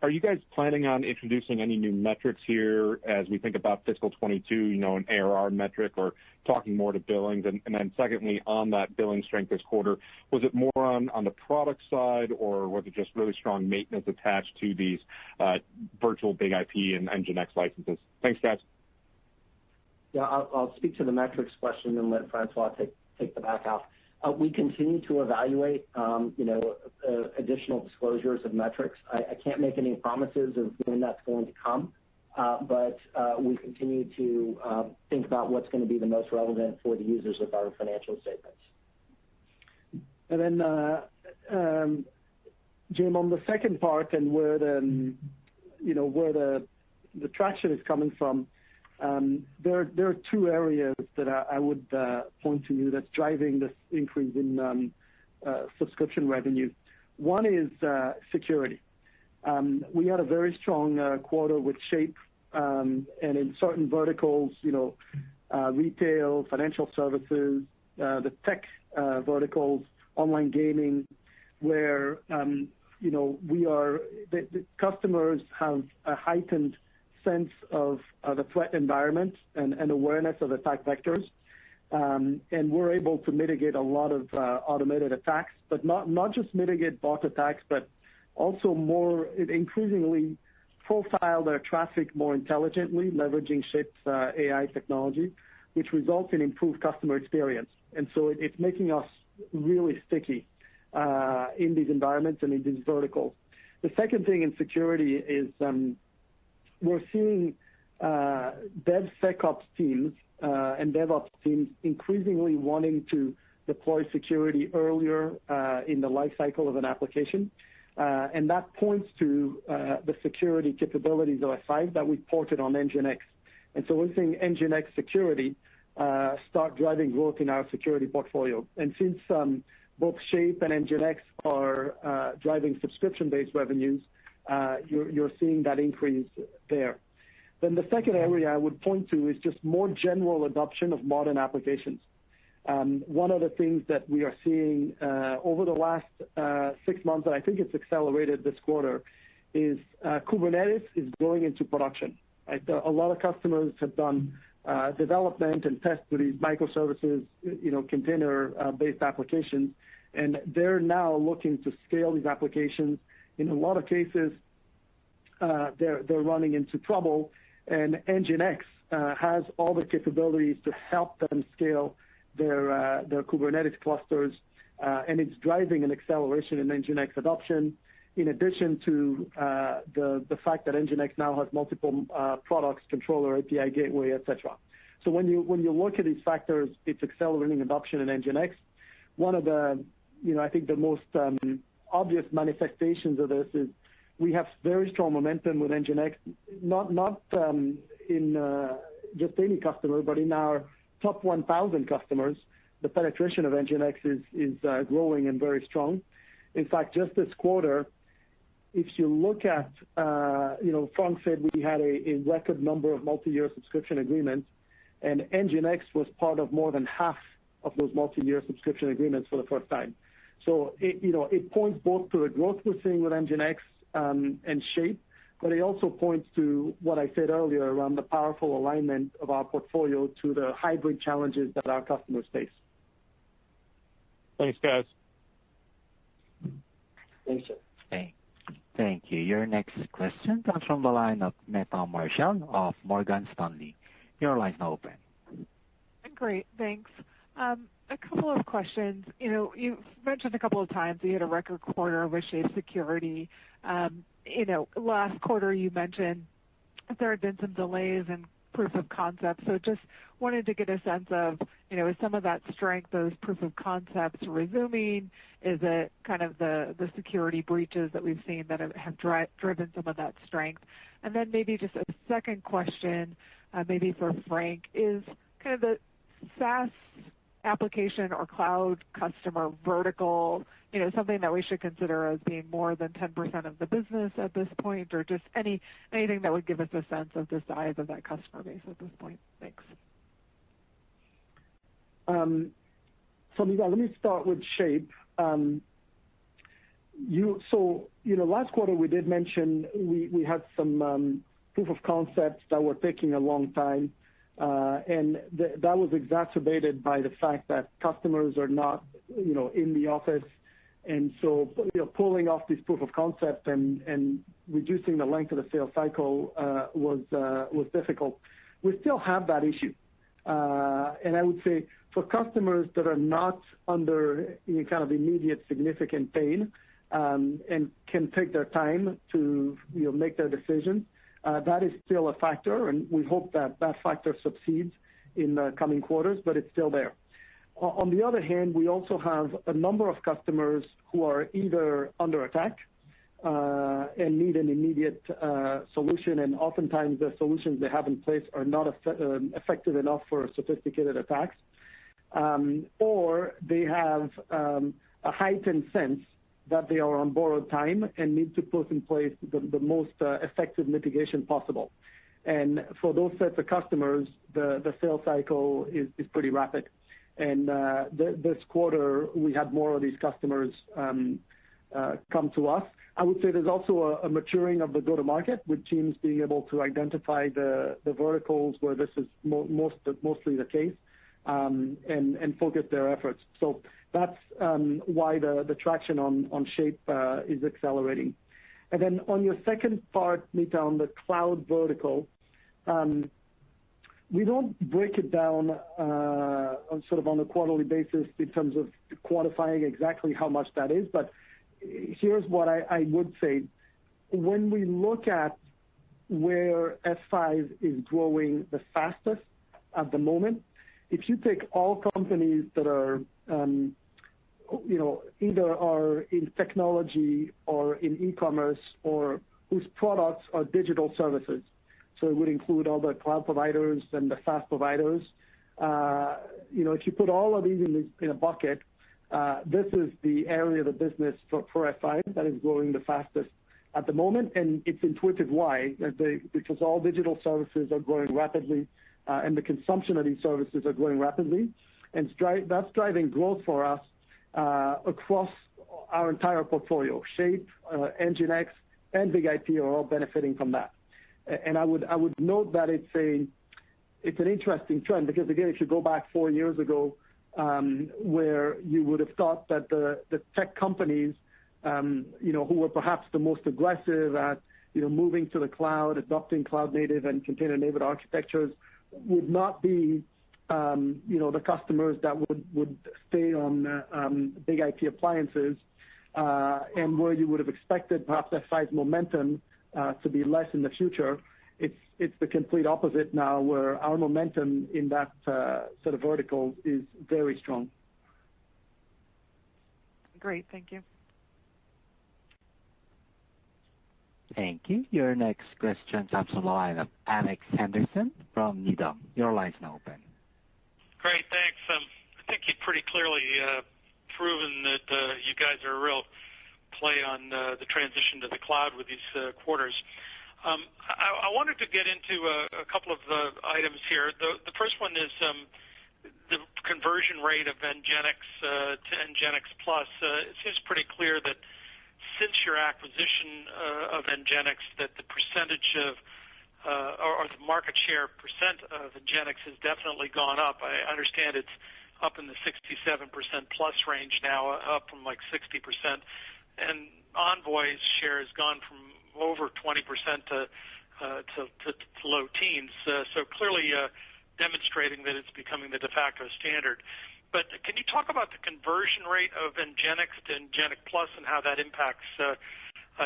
are you guys planning on introducing any new metrics here as we think about fiscal 22, an ARR metric, or talking more to billings? And then secondly, on that billing strength this quarter, was it more on the product side, or was it just really strong maintenance attached to these virtual Big IP and NGINX licenses? Thanks, guys. Yeah, I'll speak to the metrics question and let Francois take the back half. We continue to evaluate, additional disclosures of metrics. I can't make any promises of when that's going to come, but we continue to think about what's going to be the most relevant for the users of our financial statements. And then, Jim, on the second part and where the traction is coming from, there are 2 areas that I would point to you that's driving this increase in subscription revenue. One is security. We had a very strong quarter with Shape, and in certain verticals, retail, financial services, the tech verticals, online gaming, where the customers have a heightened sense of the threat environment and awareness of attack vectors, and we're able to mitigate a lot of automated attacks, but not just mitigate bot attacks, but also more increasingly profile their traffic more intelligently, leveraging Shape's AI technology, which results in improved customer experience. And so it's making us really sticky in these environments and in these verticals. The second thing in security is we're seeing DevSecOps teams and DevOps teams increasingly wanting to deploy security earlier in the life cycle of an application. And that points to the security capabilities of F5 that we ported on NGINX. And so we're seeing NGINX security start driving growth in our security portfolio. And since both Shape and NGINX are driving subscription-based revenues, you're seeing that increase there. Then the second area I would point to is just more general adoption of modern applications. One of the things that we are seeing over the last 6 months, and I think it's accelerated this quarter, is Kubernetes is going into production. Right? A lot of customers have done development and tests with these microservices, container-based applications, and they're now looking to scale these applications. In a lot of cases, they're running into trouble, and NGINX has all the capabilities to help them scale their Kubernetes clusters, and it's driving an acceleration in NGINX adoption. in addition to the fact that NGINX now has multiple products, controller, API gateway, et cetera. So when you look at these factors, it's accelerating adoption in NGINX. One of the, I think the most obvious manifestations of this is we have very strong momentum with NGINX, not in just any customer, but in our top 1,000 customers. The penetration of NGINX is growing and very strong. In fact, just this quarter, if you look at, Frank said we had a record number of multi-year subscription agreements, and NGINX was part of more than half of those multi-year subscription agreements for the first time. So it points both to the growth we're seeing with NGINX and Shape, but it also points to what I said earlier around the powerful alignment of our portfolio to the hybrid challenges that our customers face. Thanks, guys. Thanks, sir. Thank you. Your next question comes from the line of Meta Marshall of Morgan Stanley. Your line's now open. Great, thanks. A couple of questions. You've mentioned a couple of times that you had a record quarter with Shape Security. Last quarter you mentioned there had been some delays in proof of concept. So just wanted to get a sense of, is some of that strength, those proof of concepts resuming? Is it kind of the security breaches that we've seen that have driven some of that strength? And then maybe just a second question, maybe for Frank, is kind of the SaaS application or cloud customer vertical, something that we should consider as being more than 10% of the business at this point, or just anything that would give us a sense of the size of that customer base at this point? Thanks. So let me start with Shape. Last quarter we did mention we had some proof of concepts that were taking a long time. And that was exacerbated by the fact that customers are not, in the office, and so pulling off this proof of concept and reducing the length of the sales cycle was difficult. We still have that issue, and I would say for customers that are not under any kind of immediate significant pain and can take their time to make their decisions. That is still a factor, and we hope that factor subsides in the coming quarters, but it's still there. On the other hand, we also have a number of customers who are either under attack and need an immediate solution, and oftentimes the solutions they have in place are not effective enough for sophisticated attacks, or they have a heightened sense that they are on borrowed time and need to put in place the most effective mitigation possible. And for those sets of customers, the sales cycle is pretty rapid. And this quarter, we had more of these customers come to us. I would say there's also a maturing of the go-to-market, with teams being able to identify the verticals where this is mostly the case, and focus their efforts. So that's why the traction on Shape is accelerating. And then on your second part, Meta, on the cloud vertical, we don't break it down on a quarterly basis in terms of quantifying exactly how much that is. But here's what I would say. When we look at where F5 is growing the fastest at the moment, if you take all companies that are either are in technology or in e-commerce or whose products are digital services, so it would include all the cloud providers and the SaaS providers. If you put all of these in a bucket, this is the area of the business for F5 that is growing the fastest at the moment, and it's intuitive why, because all digital services are growing rapidly, and the consumption of these services are growing rapidly, and that's driving growth for us across our entire portfolio. Shape, NGINX, and BIG-IP are all benefiting from that. And I would note that it's an interesting trend, because again, if you go back 4 years ago, where you would have thought that the tech companies, who were perhaps the most aggressive at moving to the cloud, adopting cloud native and container native architectures, would not be the customers that would stay on BIG-IP appliances. and where you would have expected perhaps F5's momentum to be less in the future, it's the complete opposite now, where our momentum in that set of verticals is very strong. Great. Thank you. Thank you. Your next question comes from the line of Alex Henderson from Needham. Your line's now open. Great, thanks. I think you pretty clearly proven that you guys are a real play on the transition to the cloud with these quarters. I wanted to get into a couple of items here. The first one is the conversion rate of NGINX to NGINX Plus. It seems pretty clear that since your acquisition of NGINX, that the percentage of or the market share percent of NGINX has definitely gone up. I understand it's up in the 67% plus range now, up from like 60%. And Envoy's share has gone from over 20% to low teens. So clearly demonstrating that it's becoming the de facto standard. But can you talk about the conversion rate of NGINX to NGINX Plus and how that impacts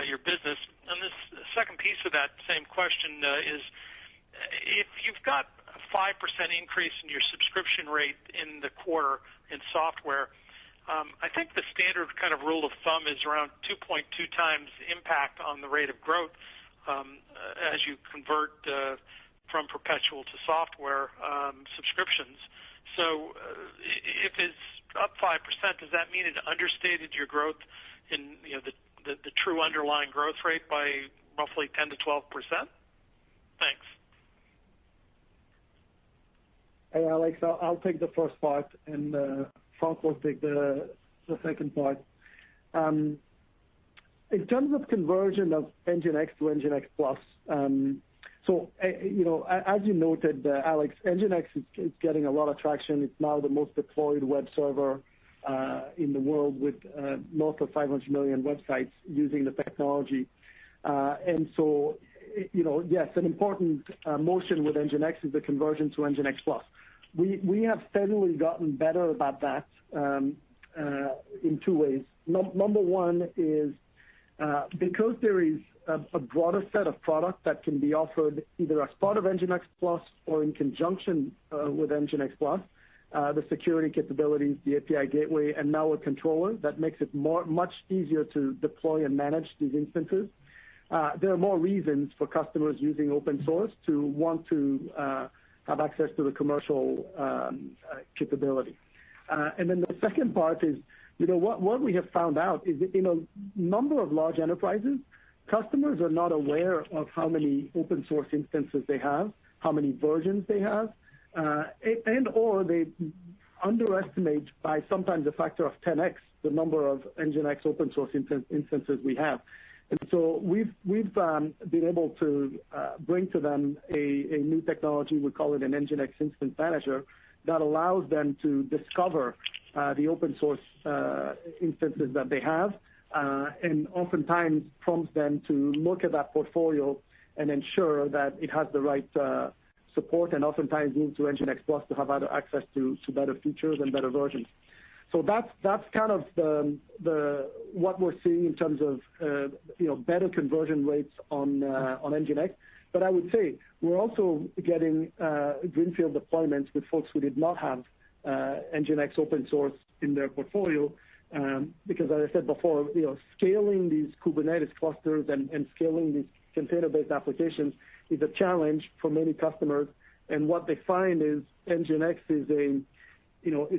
your business? And this second piece of that same question is, if you've got a 5% increase in your subscription rate in the quarter in software, I think the standard kind of rule of thumb is around 2.2 times impact on the rate of growth as you convert from perpetual to software subscriptions. So if it's up 5%, does that mean it understated your growth in the true underlying growth rate by roughly 10 to 12%? Thanks. Hey, Alex, I'll take the first part, and Frank will take the second part. In terms of conversion of NGINX to NGINX Plus, as you noted, Alex, NGINX is getting a lot of traction. It's now the most deployed web server in the world, with north of 500 million websites using the technology. Yes, an important motion with NGINX is the conversion to NGINX Plus. We have steadily gotten better about that in two ways. Number one is because there is a broader set of products that can be offered either as part of NGINX Plus or in conjunction with NGINX Plus, the security capabilities, the API gateway, and now a controller that makes it much easier to deploy and manage these instances. There are more reasons for customers using open source to want to have access to the commercial capability. And then the second part is, what we have found out is that in a number of large enterprises, customers are not aware of how many open source instances they have, how many versions they have, or they underestimate by sometimes a factor of 10x the number of NGINX open source instances we have. And so we've been able to bring to them a new technology. We call it an NGINX Instance Manager that allows them to discover the open source instances that they have, and oftentimes prompts them to look at that portfolio and ensure that it has the right support, and oftentimes move to NGINX Plus to have access to better features and better versions. So that's kind of the what we're seeing in terms of better conversion rates on NGINX. But I would say we're also getting greenfield deployments with folks who did not have NGINX open source in their portfolio, because as I said before, scaling these Kubernetes clusters and scaling these container-based applications is a challenge for many customers. And what they find is NGINX is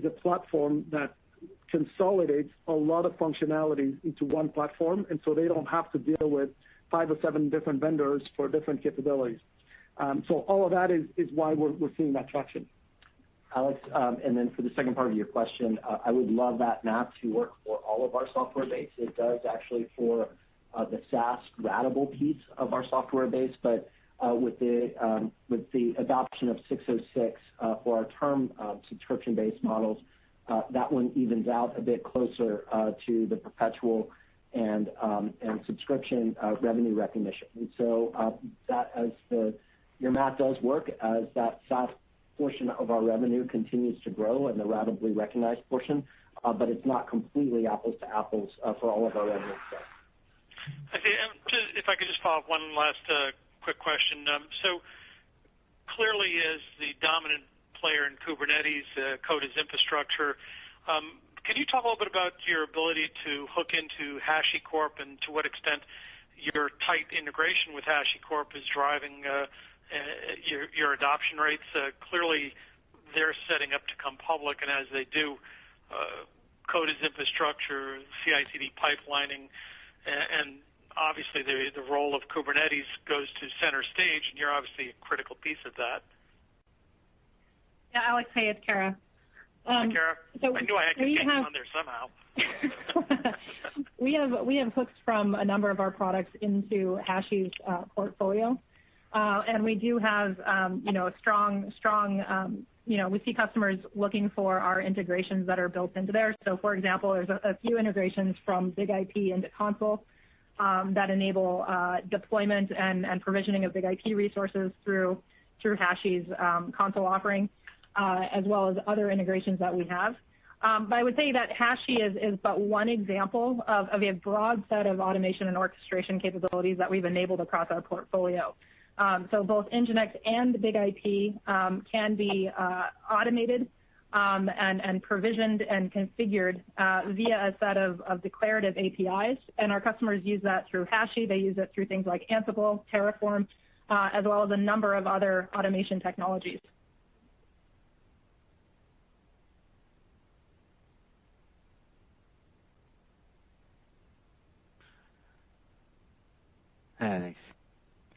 a platform that consolidates a lot of functionality into one platform, and so they don't have to deal with 5 or 7 different vendors for different capabilities. So all of that is why we're seeing that traction. Alex, and then for the second part of your question, I would love that map to work for all of our software base. It does actually for the SaaS ratable piece of our software base, but with the adoption of 606 for our term subscription-based models, that one evens out a bit closer to the perpetual and subscription revenue recognition. And so that your math does work as that SaaS portion of our revenue continues to grow and the ratably recognized portion, but it's not completely apples to apples for all of our revenue sets. Okay, if I could just follow up one last quick question. So clearly, as the dominant player in Kubernetes code as infrastructure, can you talk a little bit about your ability to hook into HashiCorp and to what extent your tight integration with HashiCorp is driving your adoption rates? Clearly, they're setting up to come public, and as they do, code as infrastructure, CI/CD pipelining, and obviously the role of Kubernetes goes to center stage, and you're obviously a critical piece of that. Yeah, Alex, hey, it's Kara. Hi, Kara. So I knew I had to get on there somehow. we have hooks from a number of our products into Hashi's portfolio, and we do have a strong. We see customers looking for our integrations that are built into there. So, for example, there's a few integrations from BIG-IP into Console that enable deployment and provisioning of BIG-IP resources through Hashi's Console offering, as well as other integrations that we have. But I would say that Hashi is but one example of a broad set of automation and orchestration capabilities that we've enabled across our portfolio. So both Nginx and BIG-IP can be automated and provisioned and configured via a set of declarative APIs. And our customers use that through Hashi. They use it through things like Ansible, Terraform, as well as a number of other automation technologies.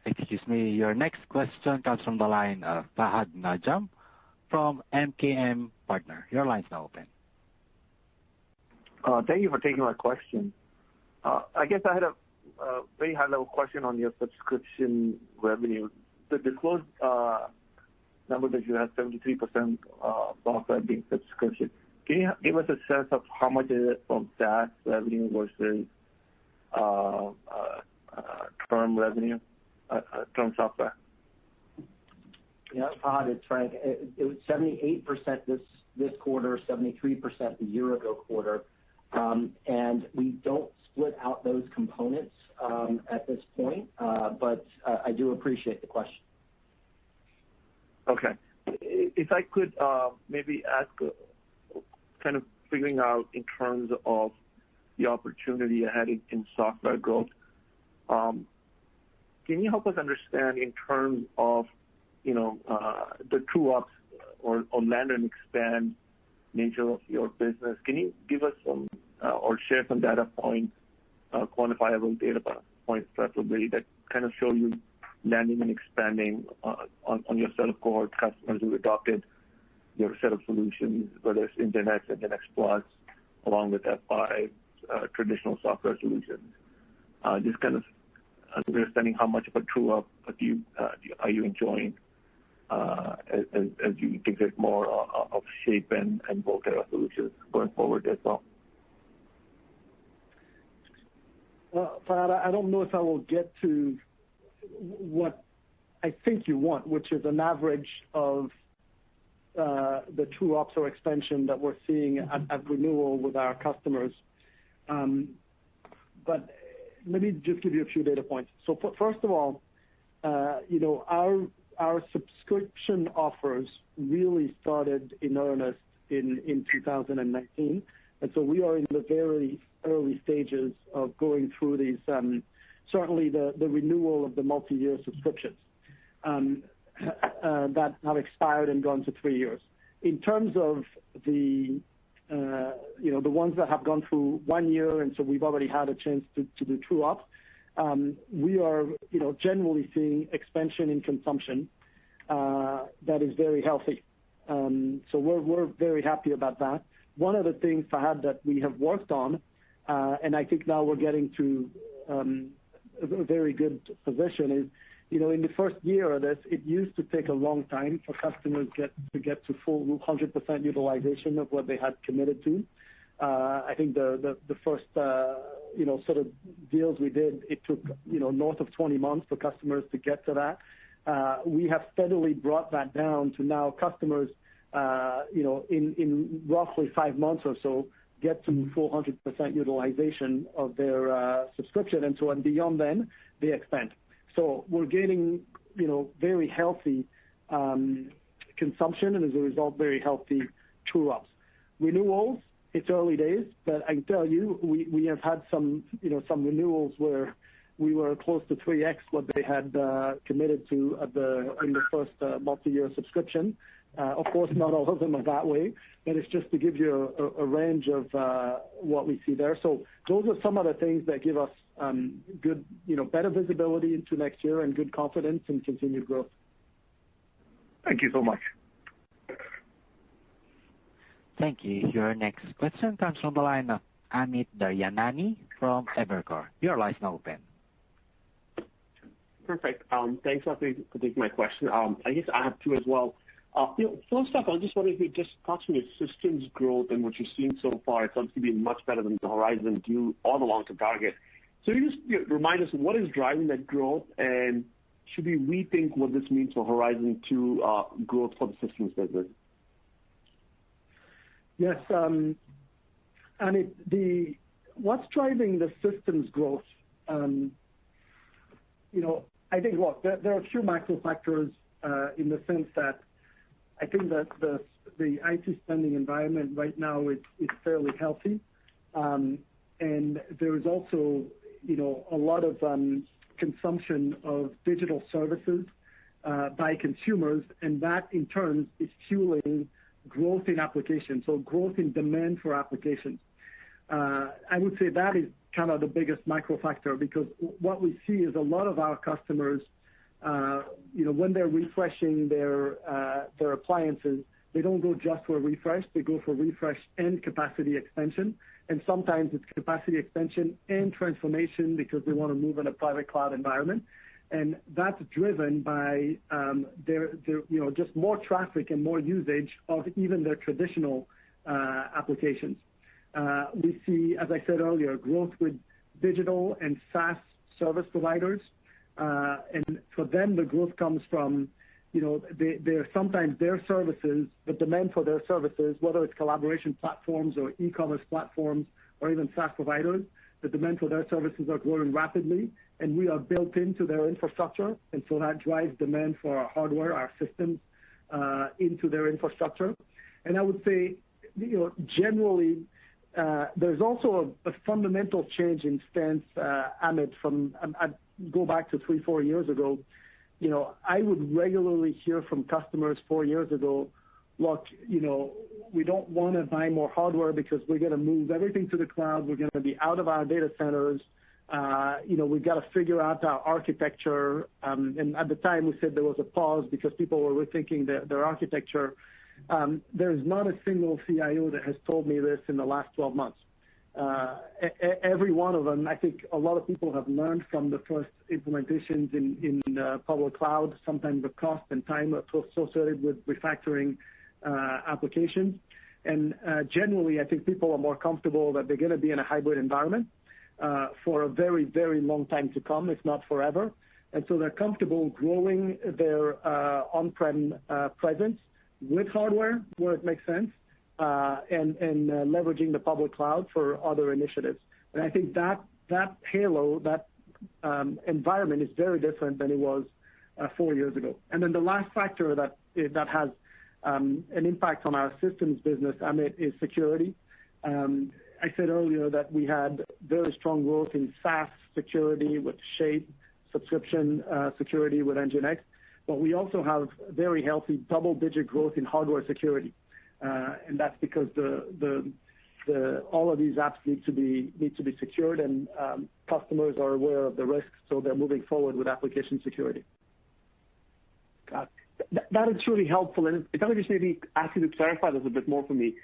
Excuse me, your next question comes from the line of Fahad Najam from MKM Partner. Your line's now open. Thank you for taking my question. I guess I had a very high-level question on your subscription revenue. The disclosed number that you have, 73% software being subscription. Can you give us a sense of how much is it from SaaS revenue versus term revenue, term software? Yeah, Fahad, it's Frank. It was 78% this quarter, 73% the year ago quarter, and we don't split out those components at this point, but I do appreciate the question. Okay. If I could maybe ask, kind of figuring out in terms of the opportunity ahead in software growth, can you help us understand in terms of the true-ups or land and expand nature of your business? Can you give us some or share some data points, quantifiable data points preferably, that kind of show you landing and expanding on your set of cohort customers who adopted your set of solutions, whether it's Nginx, Nginx Plus, along with F5 traditional software solutions? Just kind of understanding how much of a true-up are you enjoying as you integrate more of Shape and Volterra solutions going forward as well. Well, Fahad, I don't know if I will get to what I think you want, which is an average of the true-ups or expansion that we're seeing at renewal with our customers. But let me just give you a few data points. So first of all, our subscription offers really started in earnest in 2019, and so we are in the very early stages of going through these. Certainly, the renewal of the multi-year subscriptions that have expired and gone to 3 years. In terms of the ones that have gone through 1 year, and so we've already had a chance to do true up. We are, generally seeing expansion in consumption that is very healthy. So we're very happy about that. One of the things, Fahad, that we have worked on, and I think now we're getting to a very good position is, in the first year of this, it used to take a long time for customers to get to full 100% utilization of what they had committed to. I think the first sort of deals we did, it took north of 20 months for customers to get to that. we have steadily brought that down to now customers, in roughly 5 months or so, get to full 100% utilization of their subscription, and beyond then, they expand. So we're getting, very healthy consumption, and as a result, very healthy true-ups. Renewals, it's early days, but I can tell you, we have had some renewals where we were close to 3x what they had committed to in the first multi-year subscription. Of course, not all of them are that way, but it's just to give you a range of what we see there. So those are some of the things that give us good, better visibility into next year and good confidence in continued growth. Thank you so much. Thank you. Your next question comes from the line of Amit Daryanani from Evercore. Your line is now open. Perfect. Thanks for taking my question. I guess I have two as well. First off, I just wondering if you just touch on your systems growth and what you're seeing so far. It's obviously been much better than the Horizon 2 or the long-term target. So you just remind us what is driving that growth, and should we rethink what this means for Horizon 2 growth for the systems business? Yes, and what's driving the systems growth? I think, look, there are a few macro factors in the sense that I think that the IT spending environment right now is fairly healthy, and there is also, a lot of consumption of digital services by consumers, and that in turn is fueling growth in applications, so growth in demand for applications. I would say that is kind of the biggest macro factor, because what we see is a lot of our customers, when they're refreshing their appliances, they don't go just for a refresh, they go for refresh and capacity extension. And sometimes it's capacity extension and transformation because they want to move in a private cloud environment. And that's driven by their just more traffic and more usage of even their traditional applications. We see, as I said earlier, growth with digital and SaaS service providers. And for them, the growth comes from, sometimes their services, the demand for their services, whether it's collaboration platforms or e-commerce platforms or even SaaS providers, the demand for their services are growing rapidly, and we are built into their infrastructure. And so that drives demand for our hardware, our systems, into their infrastructure. And I would say, generally, there's also a fundamental change in stance, Amit, I go back to 3-4 years ago. I would regularly hear from customers 4 years ago, look, we don't want to buy more hardware because we're going to move everything to the cloud. We're going to be out of our data centers. We've got to figure out our architecture. And at the time, we said there was a pause because people were rethinking their architecture. There's not a single CIO that has told me this in the last 12 months. Every one of them, I think a lot of people have learned from the first implementations in public cloud, sometimes the cost and time associated with refactoring applications. And generally, I think people are more comfortable that they're going to be in a hybrid environment for a very, very long time to come, if not forever. And so they're comfortable growing their on-prem presence with hardware where it makes sense, and leveraging the public cloud for other initiatives. And I think that halo, that environment is very different than it was 4 years ago. And then the last factor that has an impact on our systems business, Amit, is security. I said earlier that we had very strong growth in SaaS security with Shape, subscription security with NGINX, but we also have very healthy double-digit growth in hardware security. And that's because all of these apps need to be secured, and customers are aware of the risks, so they're moving forward with application security. Got it. That is really helpful. And if I could just maybe ask you to clarify this a bit more for me.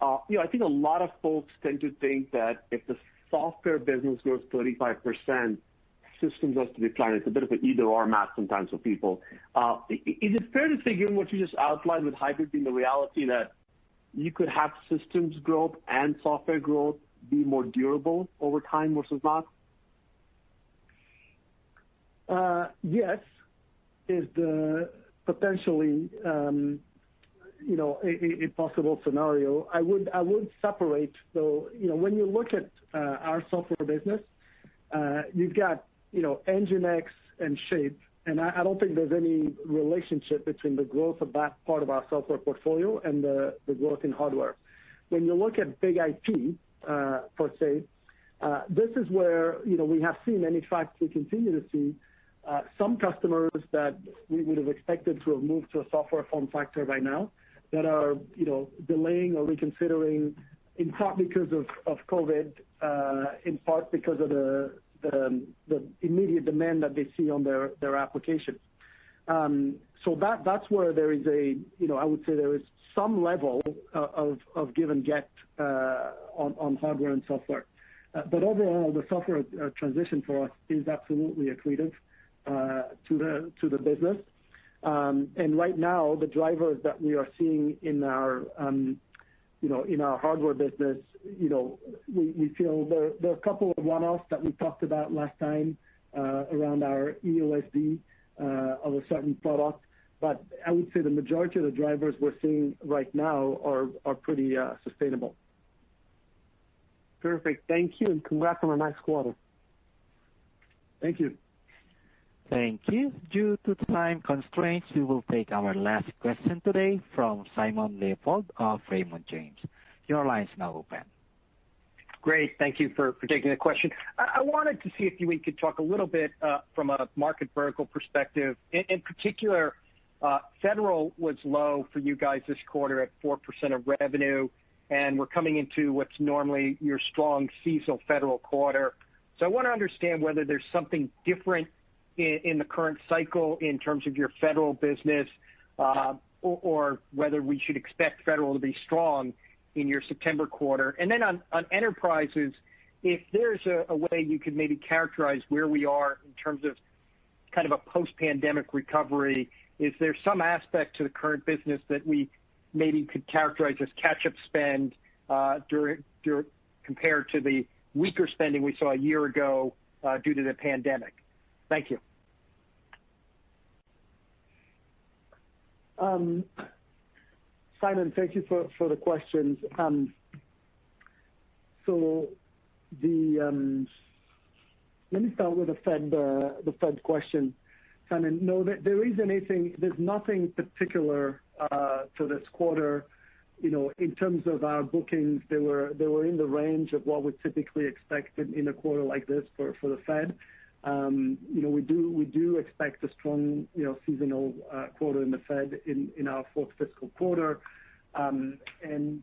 I think a lot of folks tend to think that if the software business grows 35%, systems has to decline. It's a bit of an either-or math sometimes for people. Is it fair to say, given what you just outlined with hybrid being the reality, that you could have systems growth and software growth be more durable over time versus not? Yes. is the potentially a possible scenario. I would separate, though, when you look at our software business, you've got NGINX and Shape, and I don't think there's any relationship between the growth of that part of our software portfolio and the growth in hardware. When you look at Big IP, per se, this is where we have seen, and in fact we continue to see some customers that we would have expected to have moved to a software form factor by now that are delaying or reconsidering, in part because of COVID, in part because of the immediate demand that they see on their applications. So that's where there is I would say there is some level of give and get on hardware and software. But overall, the software transition for us is absolutely accretive to the business. And right now, the drivers that we are seeing in our hardware business, we feel there are a couple of one-offs that we talked about last time around our EOSD of a certain product. But I would say the majority of the drivers we're seeing right now are pretty sustainable. Perfect. Thank you, and congrats on a nice quarter. Thank you. Thank you. Due to time constraints, we will take our last question today from Simon Leopold of Raymond James. Your line is now open. Great. Thank you for taking the question. I wanted to see if we could talk a little bit from a market vertical perspective. In particular, federal was low for you guys this quarter at 4% of revenue, and we're coming into what's normally your strong seasonal federal quarter. So I want to understand whether there's something different in the current cycle in terms of your federal business, or whether we should expect federal to be strong in your September quarter. And then on enterprises, if there's a way you could maybe characterize where we are in terms of kind of a post-pandemic recovery, is there some aspect to the current business that we maybe could characterize as catch-up spend compared to the weaker spending we saw a year ago due to the pandemic? Thank you. Simon, thank you for the questions. Let me start with the Fed question. Simon, no, there's nothing particular to this quarter. In terms of our bookings, they were in the range of what we typically expect in a quarter like this for the Fed. We do expect a strong seasonal quarter in the Fed in our fourth fiscal quarter, and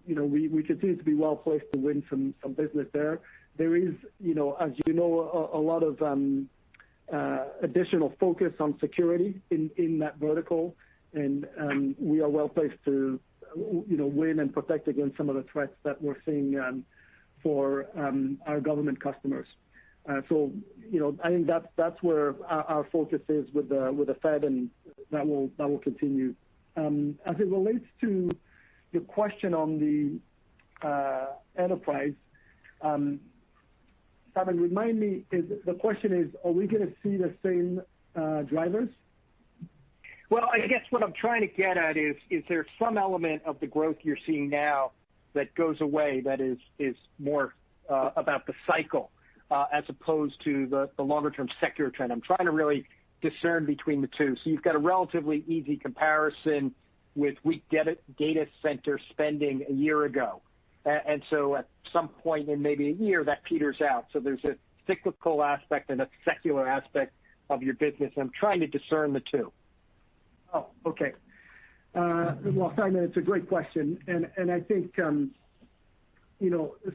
we continue to be well placed to win some business there. There is, as you know, a lot of additional focus on security in that vertical, and we are well placed to win and protect against some of the threats that we're seeing for our government customers. So I think that's where our focus is with the Fed, and that will continue. As it relates to the question on the enterprise, Simon, remind me, the question is, are we going to see the same drivers? Well, I guess what I'm trying to get at is there some element of the growth you're seeing now that goes away that is more about the cycle as opposed to the longer-term secular trend? I'm trying to really discern between the two. So you've got a relatively easy comparison with weak data center spending a year ago. And so at some point in maybe a year, that peters out. So there's a cyclical aspect and a secular aspect of your business. I'm trying to discern the two. Oh, okay. Well, Simon, it's a great question. And I think,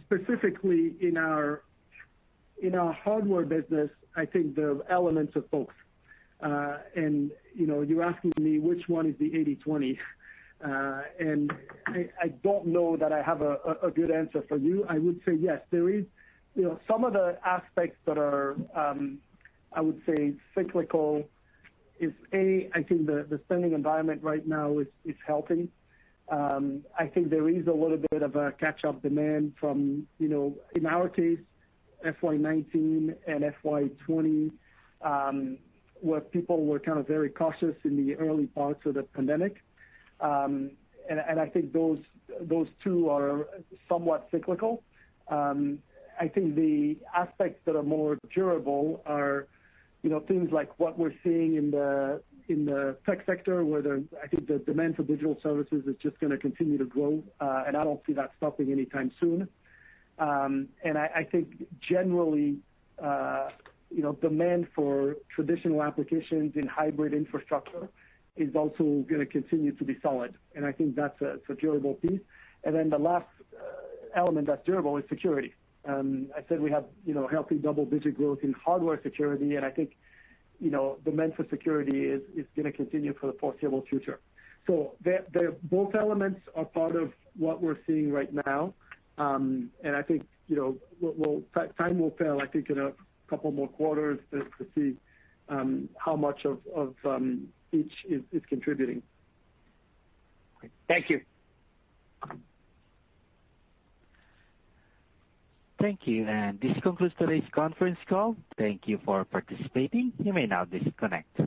specifically in our hardware business, I think there are elements of both. And, you're asking me which one is the 80-20. And I don't know that I have a good answer for you. I would say yes, there is, some of the aspects that are, I would say, cyclical is I think the spending environment right now is helping. I think there is a little bit of a catch-up demand from, in our case, FY19 and FY20, where people were kind of very cautious in the early parts of the pandemic. And I think those two are somewhat cyclical. I think the aspects that are more durable are, things like what we're seeing in the tech sector, where I think the demand for digital services is just going to continue to grow, and I don't see that stopping anytime soon. And I think generally, demand for traditional applications in hybrid infrastructure is also going to continue to be solid, and I think that's a durable piece. And then the last element that's durable is security. I said we have healthy double-digit growth in hardware security, and I think demand for security is going to continue for the foreseeable future. So both elements are part of what we're seeing right now, and I think time will tell. I think in a couple more quarters to see how much of each is contributing. Thank you. Thank you. And this concludes today's conference call. Thank you for participating. You may now disconnect.